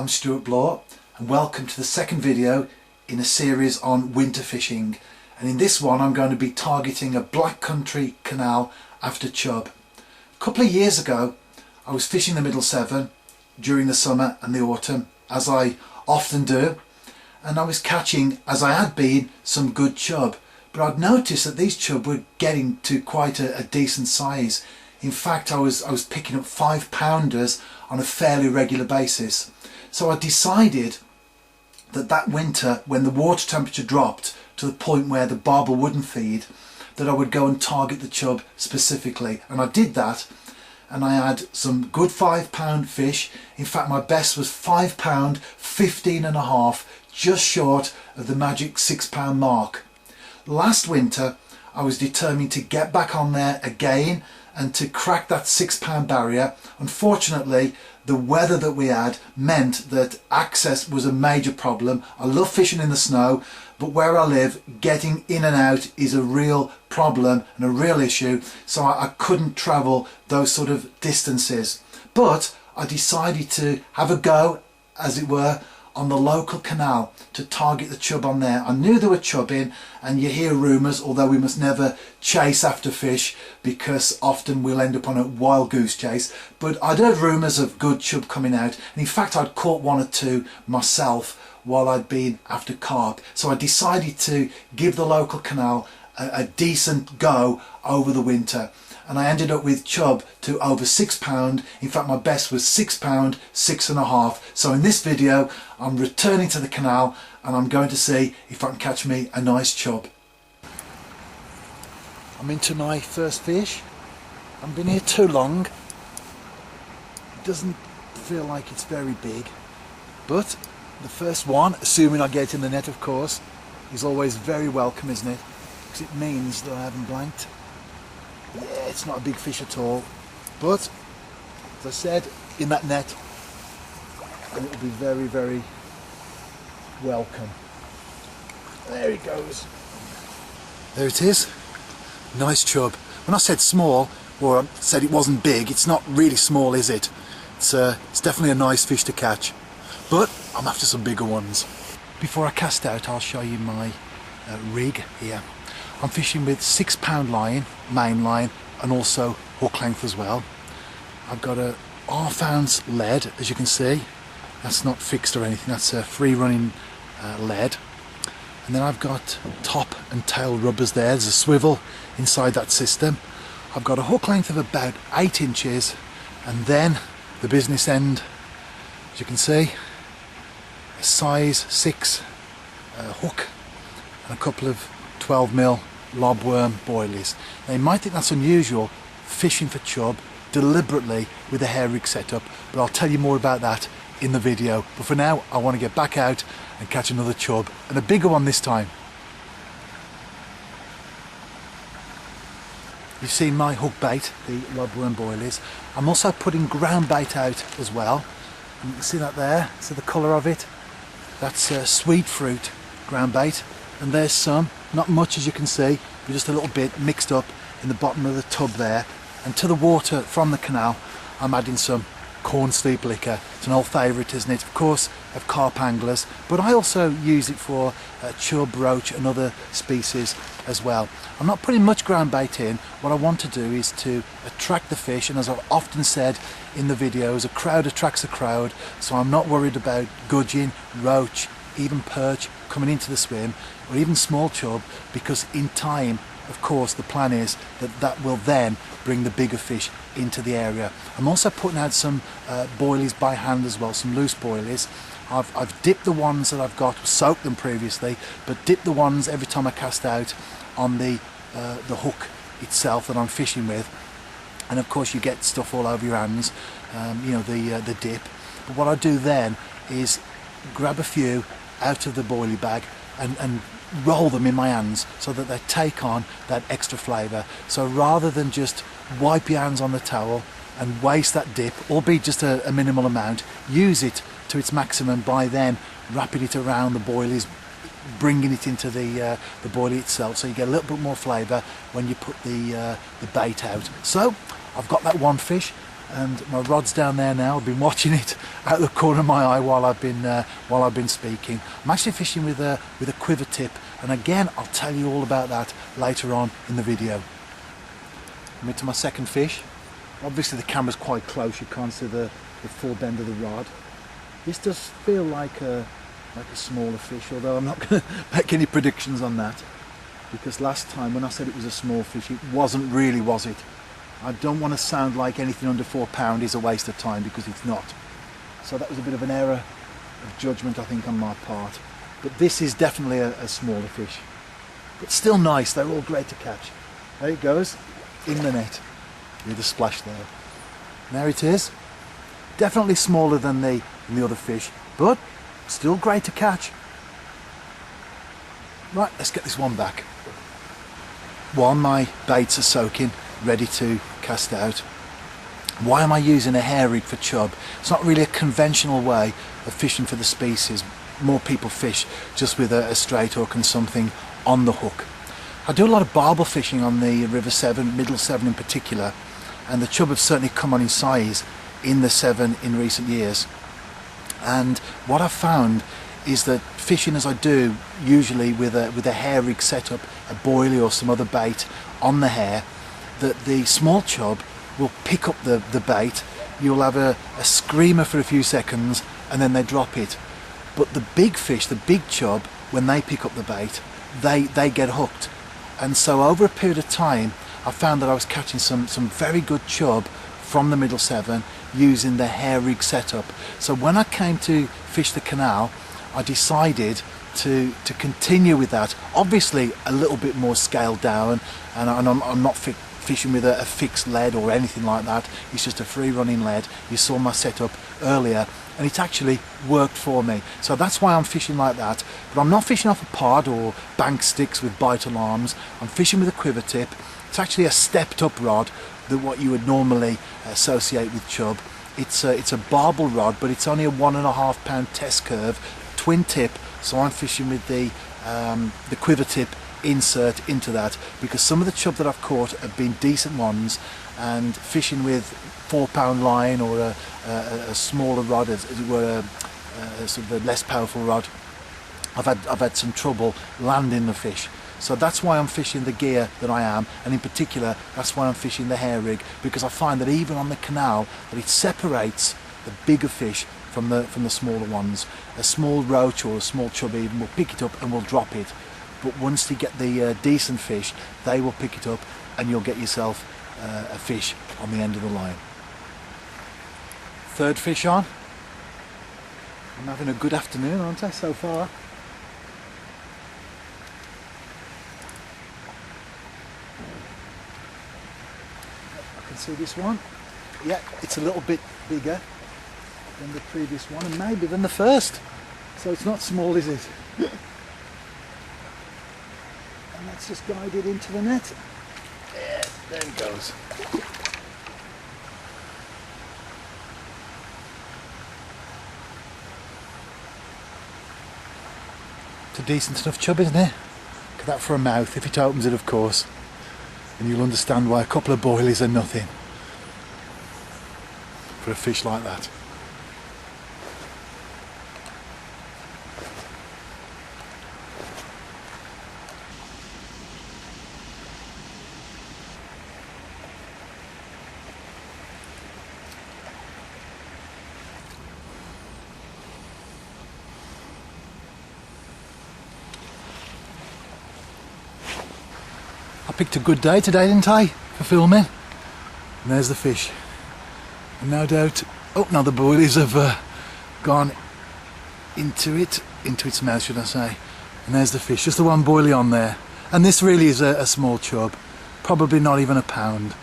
I'm Stuart Bloor and welcome to the second video in a series on winter fishing, and in this one I'm going to be targeting a black country canal after chub. A couple of years ago I was fishing the Middle Severn during the summer and the autumn, as I often do, and I was catching, as I had been, some good chub, but I'd noticed that these chub were getting to quite a decent size. In fact, I was picking up 5-pounders on a fairly regular basis. So I decided that winter, when the water temperature dropped to the point where the barbel wouldn't feed, that I would go and target the chub specifically. And I did that, and I had some good 5-pound fish. In fact, my best was 5 pound, 15.5, just short of the magic 6-pound mark. Last winter, I was determined to get back on there again and to crack that 6-pound barrier. Unfortunately, the weather that we had meant that access was a major problem. I love fishing in the snow, but where I live, getting in and out is a real problem and a real issue, so I couldn't travel those sort of distances. But I decided to have a go, as it were, on the local canal to target the chub on there. I knew there were chub in, and you hear rumours, although we must never chase after fish because often we'll end up on a wild goose chase, but I'd heard rumours of good chub coming out, and in fact I'd caught 1 or 2 myself while I'd been after carp. So I decided to give the local canal a decent go over the winter, and I ended up with chub to over 6 pound. In fact, my best was 6 pound, 6.5. So in this video I'm returning to the canal and I'm going to see if I can catch me a nice chub. I'm into my first fish. I haven't been here too long. It doesn't feel like it's very big, but the first one, assuming I get it in the net of course, is always very welcome, isn't it? Because it means that I haven't blanked. Yeah, it's not a big fish at all, but as I said, in that net, and it will be very, very welcome. There he goes. There it is. Nice chub. When I said small, or I said it wasn't big, it's not really small, is it? It's definitely a nice fish to catch, but I'm after some bigger ones. Before I cast out, I'll show you my rig here. I'm fishing with 6-pound line, main line, and also hook length as well. I've got a 1/2 ounce lead, as you can see. That's not fixed or anything, that's a free running lead. And then I've got top and tail rubbers there. There's a swivel inside that system. I've got a hook length of about 8 inches, and then the business end, as you can see, a size 6 hook and a couple of 12mm lobworm boilies. Now you might think that's unusual, fishing for chub deliberately with a hair rig setup, but I'll tell you more about that in the video. But for now I want to get back out and catch another chub, and a bigger one this time. You've seen my hook bait, the lobworm boilies. I'm also putting ground bait out as well, and you can see that there. See the colour of it? That's sweet fruit ground bait, and there's some, not much as you can see, but just a little bit mixed up in the bottom of the tub there. And to the water from the canal I'm adding some corn sleep liquor. It's an old favourite, isn't it, of course, of carp anglers, but I also use it for chub, roach and other species as well. I'm not putting much ground bait in. What I want to do is to attract the fish, and as I've often said in the videos, a crowd attracts a crowd, so I'm not worried about gudgeon, roach, even perch coming into the swim, or even small chub, because in time, of course, the plan is that will then bring the bigger fish into the area. I'm also putting out some boilies by hand as well, some loose boilies. I've dipped the ones that I've got, soaked them previously, but dipped the ones every time I cast out on the hook itself that I'm fishing with. And of course you get stuff all over your hands, you know, the dip. But what I do then is grab a few out of the boilie bag and roll them in my hands so that they take on that extra flavour. So rather than just wipe your hands on the towel and waste that dip, albeit just a minimal amount, use it to its maximum by then wrapping it around the boilies, bringing it into the boilie itself, so you get a little bit more flavour when you put the bait out. So I've got that one fish, and my rod's down there now. I've been watching it out of the corner of my eye while I've been speaking. I'm actually fishing with a quiver tip, and again I'll tell you all about that later on in the video. I'm into my second fish. Obviously the camera's quite close, you can't see the full bend of the rod. This does feel like a smaller fish, although I'm not going to make any predictions on that, because last time when I said it was a small fish, it wasn't really, was it? I don't want to sound like anything under 4 pound is a waste of time, because it's not. So that was a bit of an error of judgment, I think, on my part. But this is definitely a smaller fish. But still nice, they're all great to catch. There it goes, in the net, with a splash there. And there it is. Definitely smaller than the other fish, but still great to catch. Right, let's get this one back. While my baits are soaking, ready to cast out. Why am I using a hair rig for chub? It's not really a conventional way of fishing for the species. More people fish just with a straight hook and something on the hook. I do a lot of barbel fishing on the River Severn, Middle Severn in particular, and the chub have certainly come on in size in the Severn in recent years. And what I've found is that fishing as I do, usually with a hair rig setup, a boilie or some other bait on the hair, that the small chub will pick up the bait. You'll have a screamer for a few seconds and then they drop it. But the big fish, the big chub, when they pick up the bait, they get hooked. And so over a period of time, I found that I was catching some very good chub from the Middle Severn using the hair rig setup. So when I came to fish the canal, I decided to continue with that. Obviously a little bit more scaled down, and I'm not fishing with a fixed lead or anything like that. It's just a free running lead. You saw my setup earlier, and it actually worked for me. So that's why I'm fishing like that. But I'm not fishing off a pod or bank sticks with bite alarms. I'm fishing with a quiver tip. It's actually a stepped up rod than what you would normally associate with chub. It's a barbel rod, but it's only a 1.5 pound test curve, twin tip. So I'm fishing with the quiver tip insert into that, because some of the chub that I've caught have been decent ones, and fishing with 4 pound line or a smaller rod, as it were, a sort of a less powerful rod, I've had some trouble landing the fish. So that's why I'm fishing the gear that I am, and in particular that's why I'm fishing the hair rig, because I find that even on the canal that it separates the bigger fish from the smaller ones. A small roach or a small chub even will pick it up and will drop it, but once you get the decent fish, they will pick it up and you'll get yourself a fish on the end of the line. Third fish on. I'm having a good afternoon, aren't I, so far? See this one? Yeah, it's a little bit bigger than the previous one, and maybe than the first. So it's not small, is it? And let's just guide it into the net. Yeah, there it goes. It's a decent enough chub, isn't it? Look at that for a mouth, if it opens it, of course. And you'll understand why a couple of boilies are nothing for a fish like that. I picked a good day today, didn't I, for filming? And there's the fish. And no doubt, oh, now the boilies have gone into its mouth, should I say. And there's the fish, just the one boilie on there. And this really is a small chub, probably not even a pound.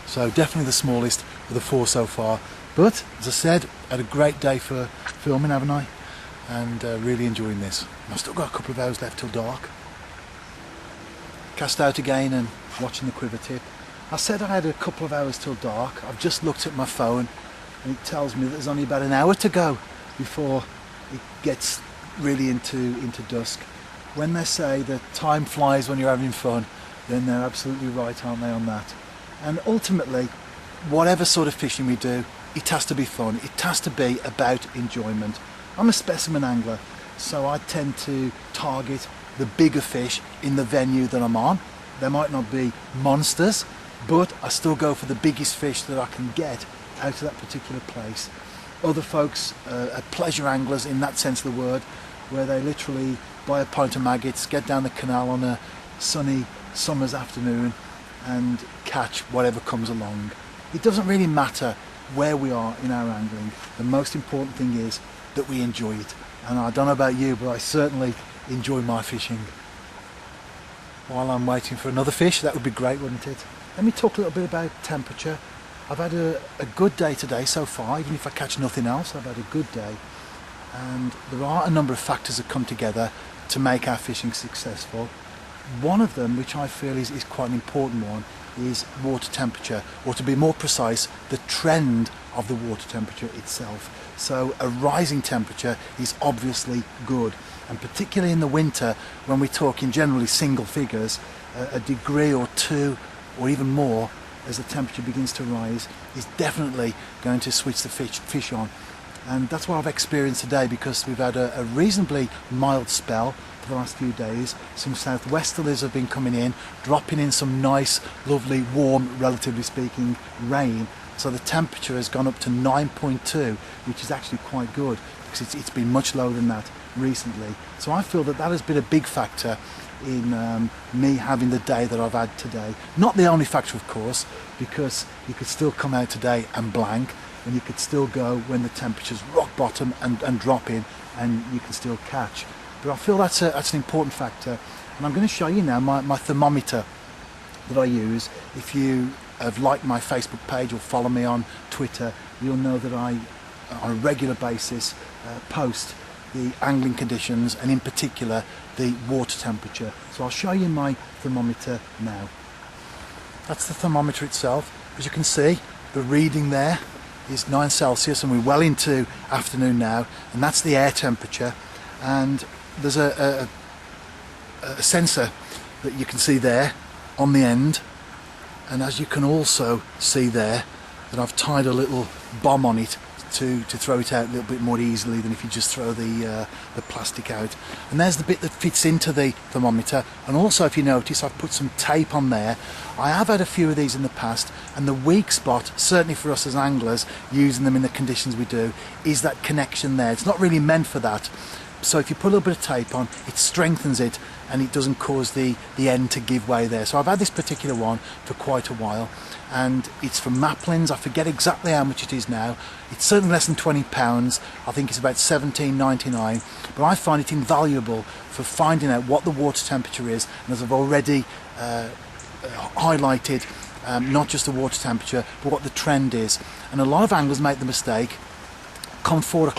So definitely the smallest of the 4 so far. But, as I said, had a great day for filming, haven't I? And really enjoying this. And I've still got a couple of hours left till dark. Cast out again and watching the quiver tip. I said I had a couple of hours till dark. I've just looked at my phone and it tells me that there's only about an hour to go before it gets really into dusk. When they say that time flies when you're having fun, then they're absolutely right, aren't they, on that? And ultimately, whatever sort of fishing we do, it has to be fun. It has to be about enjoyment. I'm a specimen angler, so I tend to target the bigger fish in the venue that I'm on. There might not be monsters, but I still go for the biggest fish that I can get out of that particular place. Other folks are pleasure anglers in that sense of the word, where they literally buy a pint of maggots, get down the canal on a sunny summer's afternoon and catch whatever comes along. It doesn't really matter where we are in our angling. The most important thing is that we enjoy it. And I don't know about you, but I certainly enjoy my fishing. While I'm waiting for another fish, that would be great, wouldn't it? Let me talk a little bit about temperature. I've had a good day today so far. Even if I catch nothing else, I've had a good day. And there are a number of factors that come together to make our fishing successful. One of them, which I feel is quite an important one, is water temperature, or to be more precise, the trend of the water temperature itself. So a rising temperature is obviously good, and particularly in the winter, when we're talking generally single figures, a degree or two or even more as the temperature begins to rise is definitely going to switch the fish on. And that's what I've experienced today, because we've had a reasonably mild spell for the last few days. Some southwesterlies have been coming in, dropping in some nice, lovely, warm, relatively speaking, rain. So the temperature has gone up to 9.2, which is actually quite good, because it's been much lower than that recently. So I feel that has been a big factor in me having the day that I've had today. Not the only factor, of course, because you could still come out today and blank, and you could still go when the temperature's rock bottom and drop in, and you can still catch. But I feel that's an important factor, and I'm going to show you now my thermometer that I use. If you have liked my Facebook page or follow me on Twitter, you'll know that I, on a regular basis, post the angling conditions, and in particular the water temperature. So I'll show you my thermometer now. That's the thermometer itself. As you can see, the reading there is 9 Celsius, and we're well into afternoon now, and that's the air temperature. And there's a sensor that you can see there on the end, and as you can also see there, that I've tied a little bomb on it to throw it out a little bit more easily than if you just throw the plastic out. And there's the bit that fits into the thermometer, and also, if you notice, I've put some tape on there. I have had a few of these in the past, and the weak spot, certainly for us as anglers using them in the conditions we do, is that connection there. It's not really meant for that, so if you put a little bit of tape on, it strengthens it and it doesn't cause the end to give way there. So I've had this particular one for quite a while, and it's from Maplin's. I forget exactly how much it is now. It's certainly less than £20. I think it's about £17.99, but I find it invaluable for finding out what the water temperature is, and as I've already highlighted, not just the water temperature but what the trend is. And a lot of anglers make the mistake, come 4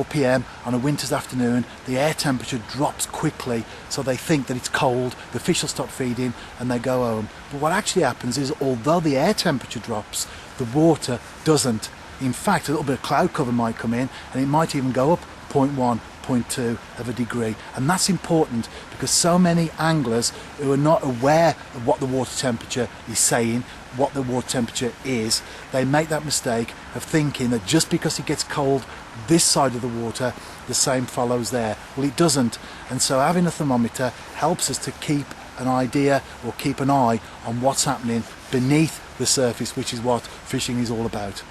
p.m. on a winter's afternoon, the air temperature drops quickly, so they think that it's cold, the fish will stop feeding and they go home. But what actually happens is, although the air temperature drops, the water doesn't. In fact, a little bit of cloud cover might come in, and it might even go up 0.1, 0.2 of a degree. And that's important, because so many anglers who are not aware of what the water temperature is saying, what the water temperature is, they make that mistake of thinking that just because it gets cold this side of the water, the same follows there. Well, it doesn't. And so having a thermometer helps us to keep an idea, or keep an eye on what's happening beneath the surface, which is what fishing is all about.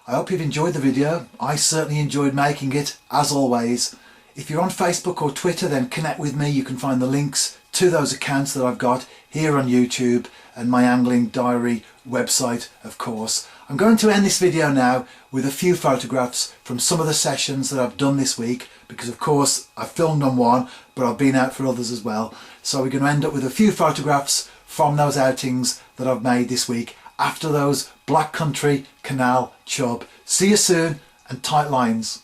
I hope you've enjoyed the video. I certainly enjoyed making it, as always. If you're on Facebook or Twitter, then connect with me. You can find the links to those accounts that I've got here on YouTube, and my angling diary website, of course. I'm going to end this video now with a few photographs from some of the sessions that I've done this week, because of course I filmed on one, but I've been out for others as well. So we're going to end up with a few photographs from those outings that I've made this week after those Black Country Canal chub. See you soon, and tight lines.